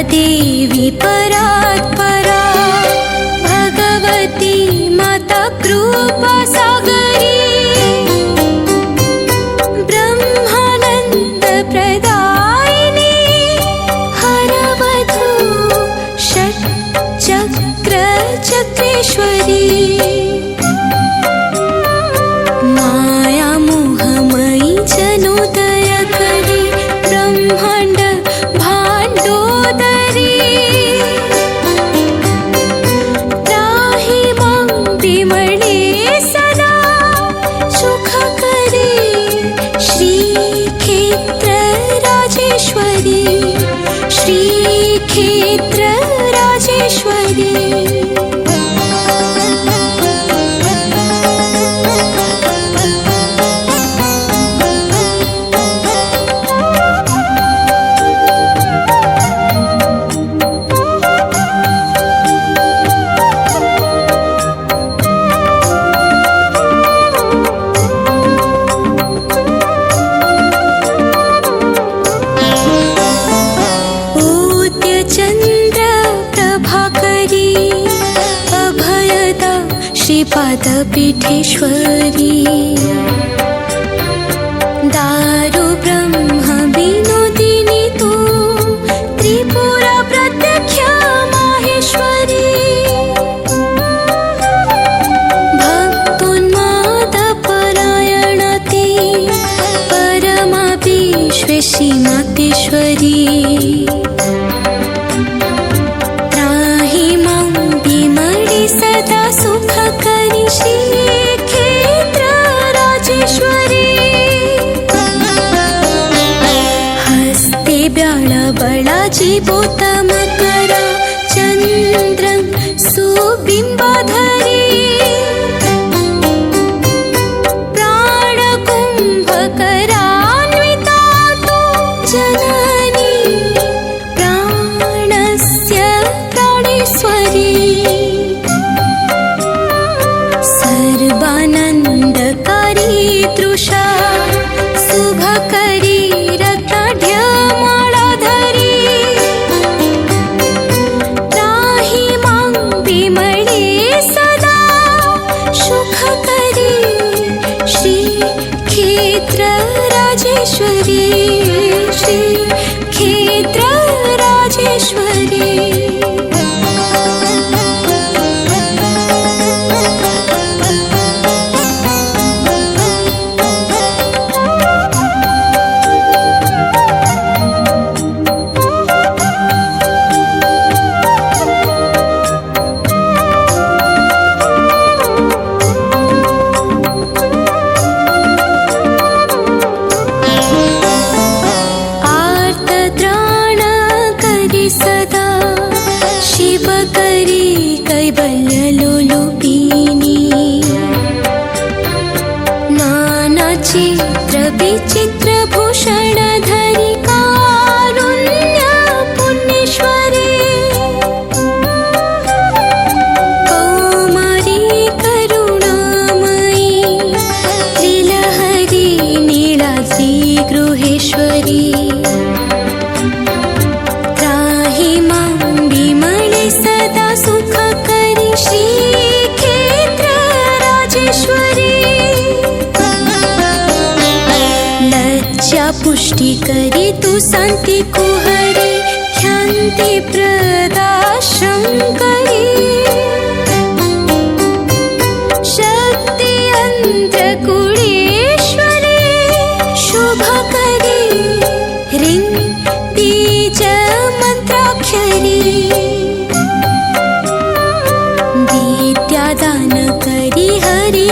देवी परात्परा भगवती माता कृपा सागरी ब्रह्मानंद प्रदायिनी हरवधू षट्चक्र चक्रेश्वरी माया मोहमयी जनोदय करी ब्रह्मांड भांडोदरी त्राहि मां विमळे सदा सुख करी श्रीक्षेत्र राजेश्वरी श्रीक्षेत्र राजेश्वरी श्रीपादपीठेश्वरी दारु ब्रह्म विनोदिनी तू त्रिपुरा प्रत्यक्ष माहेश्वरी भक्तोन्माद परायणती परमा विश्वेशी मातेश्वरी सदा सुख करी श्रीक्षेत्र राजेश्वरी हस्ते ब्याळ बळाजी बोत मकरा चंद्रं सुबिंबाधरी प्राणकुंभकरान्विता तु जननी प्राणस्य प्राणेश्वरी सर्वानंदकारी तृषा शुभकरी रत्नाढ्यमाळाधरी त्राहि मां विमळे सदा सुखकरी श्रीक्षेत्र राजेश्वरी श्रीक्षेत्र राजेश्वरी सदा शिवकरी कैवल्यलोलुपिनी नानाचित्र विचित्र भूषणधरी कारुण्य पुण्येश्वरी कौमारी करुणामयी त्रिलहरी नीलाद्रि गृहेश्वरी सदा सुख करी श्रीक्षेत्र राजेश्वरी लज्जा पुष्टि करी तू शांति कुहरी ख्याति प्रदा शंकरी शक्ति अंतकुळेश्वरी शुभ करी ह्रीं बीज मंत्राक्षरी विद्यादान करी हरि